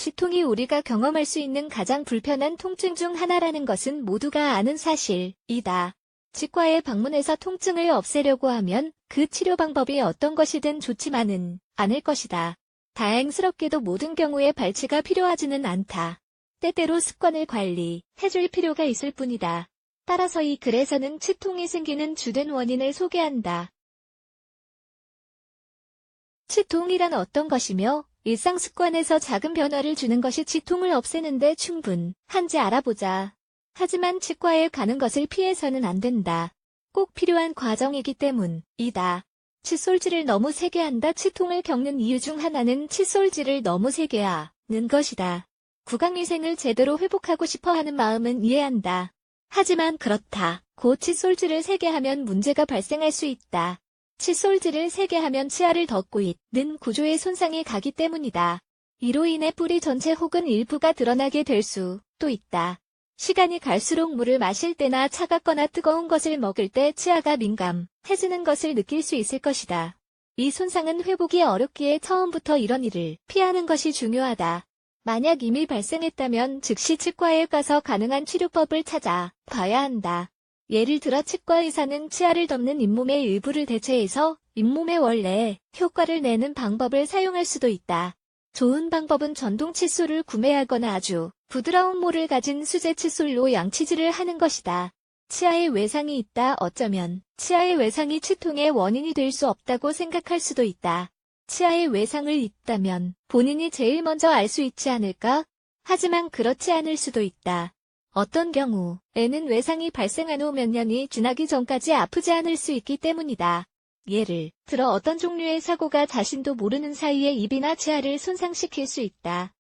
치통이 우리가 경험할 수 있는 가장 불편한 통증 중 하나라는 것은 모두가 아는 사실이다. 치과에 방문해서 통증을 없애려고 하면 그 치료 방법이 어떤 것이든 좋지만은 않을 것이다. 다행스럽게도 모든 경우에 발치가 필요하지는 않다. 때때로 습관을 관리해줄 필요가 있을 뿐이다. 따라서 이 글에서는 치통이 생기는 주된 원인을 소개한다. 치통이란 어떤 것이며 일상 습관에서 작은 변화를 주는 것이 치통을 없애는데 충분한지 알아보자. 하지만 치과에 가는 것을 피해서는 안 된다. 꼭 필요한 과정이기 때문이다. 칫솔질을 너무 세게 한다. 치통을 겪는 이유 중 하나는 칫솔질을 너무 세게 하는 것이다. 구강위생을 제대로 회복하고 싶어 하는 마음은 이해한다. 하지만 그렇다고 칫솔질을 세게 하면 문제가 발생할 수 있다. 칫솔질을 세게 하면 치아를 덮고 있는 구조에 손상이 가기 때문이다. 이로 인해 뿌리 전체 혹은 일부가 드러나게 될 수도 있다. 시간이 갈수록 물을 마실 때나 차갑거나 뜨거운 것을 먹을 때 치아가 민감해지는 것을 느낄 수 있을 것이다. 이 손상은 회복이 어렵기에 처음부터 이런 일을 피하는 것이 중요하다. 만약 이미 발생했다면 즉시 치과에 가서 가능한 치료법을 찾아 봐야 한다. 예를 들어 치과 의사는 치아를 덮는 잇몸의 일부를 대체해서 잇몸의 원래 효과를 내는 방법을 사용할 수도 있다. 좋은 방법은 전동 칫솔을 구매하거나 아주 부드러운 모를 가진 수제 칫솔로 양치질을 하는 것이다. 치아에 외상이 있다. 어쩌면 치아의 외상이 치통의 원인이 될 수 없다고 생각할 수도 있다. 치아에 외상을 입다면 본인이 제일 먼저 알 수 있지 않을까? 하지만 그렇지 않을 수도 있다. 어떤 경우에는 외상이 발생한 후 몇 년이 지나기 전까지 아프지 않을 수 있기 때문이다. 예를 들어 어떤 종류의 사고가 자신도 모르는 사이에 입이나 치아를 손상시킬 수 있다.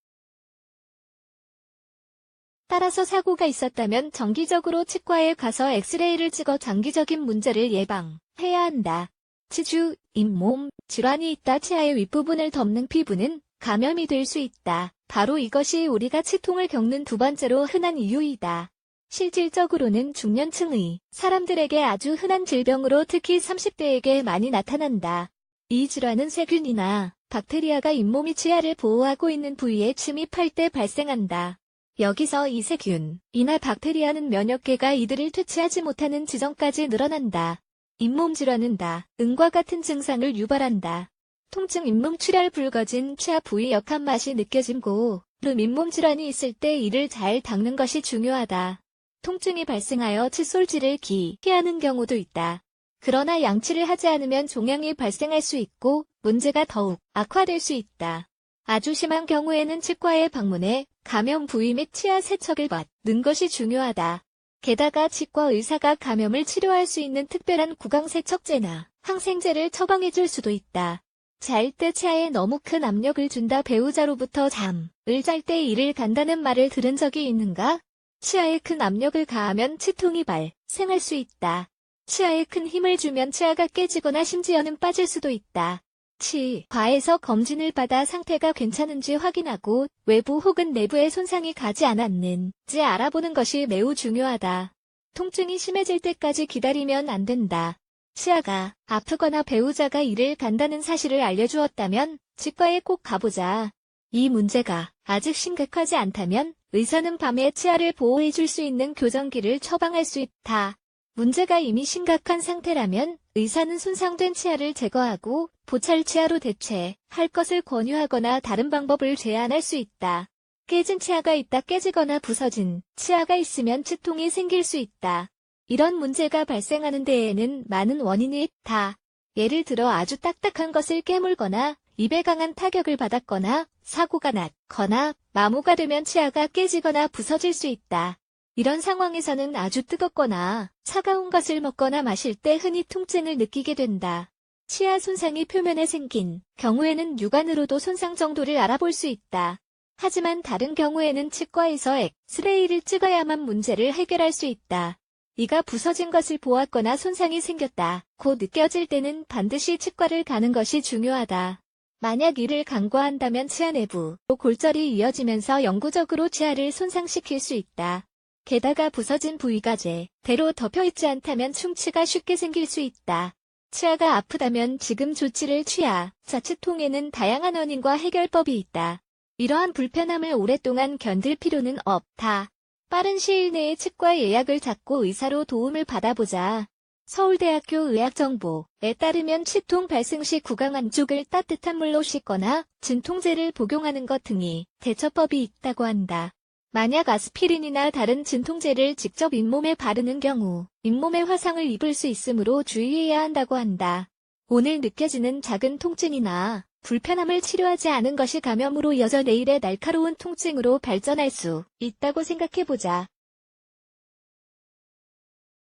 따라서 사고가 있었다면 정기적으로 치과에 가서 엑스레이를 찍어 장기적인 문제를 예방해야 한다. 치주, 잇몸, 질환이 있다. 치아의 윗부분을 덮는 피부는 감염이 될 수 있다. 바로 이것이 우리가 치통을 겪는 두 번째로 흔한 이유이다. 실질적으로는 중년층의 사람들에게 아주 흔한 질병으로 특히 30대에게 많이 나타난다. 이 질환은 세균이나 박테리아가 잇몸이 치아를 보호하고 있는 부위에 침입할 때 발생한다. 여기서 이 세균이나 박테리아는 면역계가 이들을 퇴치하지 못하는 지점까지 늘어난다. 잇몸 질환은 응과 같은 증상을 유발한다. 통증, 잇몸 출혈, 붉어진 치아 부위, 역한 맛이 느껴짐, 고름, 잇몸 질환이 있을 때 이를 잘 닦는 것이 중요하다. 통증이 발생하여 칫솔질을 기피하는 경우도 있다. 그러나 양치를 하지 않으면 종양이 발생할 수 있고 문제가 더욱 악화될 수 있다. 아주 심한 경우에는 치과에 방문해 감염 부위 및 치아 세척을 받는 것이 중요하다. 게다가 치과 의사가 감염을 치료할 수 있는 특별한 구강 세척제나 항생제를 처방해줄 수도 있다. 잘 때 치아에 너무 큰 압력을 준다. 배우자로부터 잠을 잘 때 이를 간다는 말을 들은 적이 있는가? 치아에 큰 압력을 가하면 치통이 발생할 수 있다. 치아에 큰 힘을 주면 치아가 깨지거나 심지어는 빠질 수도 있다. 치과에서 검진을 받아 상태가 괜찮은지 확인하고 외부 혹은 내부에 손상이 가지 않았는지 알아보는 것이 매우 중요하다. 통증이 심해질 때까지 기다리면 안 된다. 치아가 아프거나 배우자가 이를 간다는 사실을 알려주었다면 치과에 꼭 가보자. 이 문제가 아직 심각하지 않다면 의사는 밤에 치아를 보호해줄 수 있는 교정기를 처방할 수 있다. 문제가 이미 심각한 상태라면 의사는 손상된 치아를 제거하고 보철 치아로 대체할 것을 권유하거나 다른 방법을 제안할 수 있다. 깨진 치아가 있다. 깨지거나 부서진 치아가 있으면 치통이 생길 수 있다. 이런 문제가 발생하는 데에는 많은 원인이 있다. 예를 들어 아주 딱딱한 것을 깨물거나 입에 강한 타격을 받았거나 사고가 났거나 마모가 되면 치아가 깨지거나 부서질 수 있다. 이런 상황에서는 아주 뜨겁거나 차가운 것을 먹거나 마실 때 흔히 통증을 느끼게 된다. 치아 손상이 표면에 생긴 경우에는 육안으로도 손상 정도를 알아볼 수 있다. 하지만 다른 경우에는 치과에서 엑스레이를 찍어야만 문제를 해결할 수 있다. 이가 부서진 것을 보았거나 손상이 생겼다고 느껴질 때는 반드시 치과를 가는 것이 중요하다. 만약 이를 간과한다면 치아 내부로 골절이 이어지면서 영구적으로 치아를 손상시킬 수 있다. 게다가 부서진 부위가 제대로 덮여있지 않다면 충치가 쉽게 생길 수 있다. 치아가 아프다면 지금 조치를 취하자. 치통에는 다양한 원인과 해결법이 있다. 이러한 불편함을 오랫동안 견딜 필요는 없다. 빠른 시일 내에 치과 예약을 잡고 의사로 도움을 받아보자. 서울대학교 의학정보에 따르면 치통 발생 시 구강 안쪽을 따뜻한 물로 씻거나 진통제를 복용하는 것 등이 대처법이 있다고 한다. 만약 아스피린이나 다른 진통제를 직접 잇몸에 바르는 경우 잇몸에 화상을 입을 수 있으므로 주의해야 한다고 한다. 오늘 느껴지는 작은 통증이나 불편함을 치료하지 않은 것이 감염으로 이어져 내일의 날카로운 통증으로 발전할 수 있다고 생각해보자.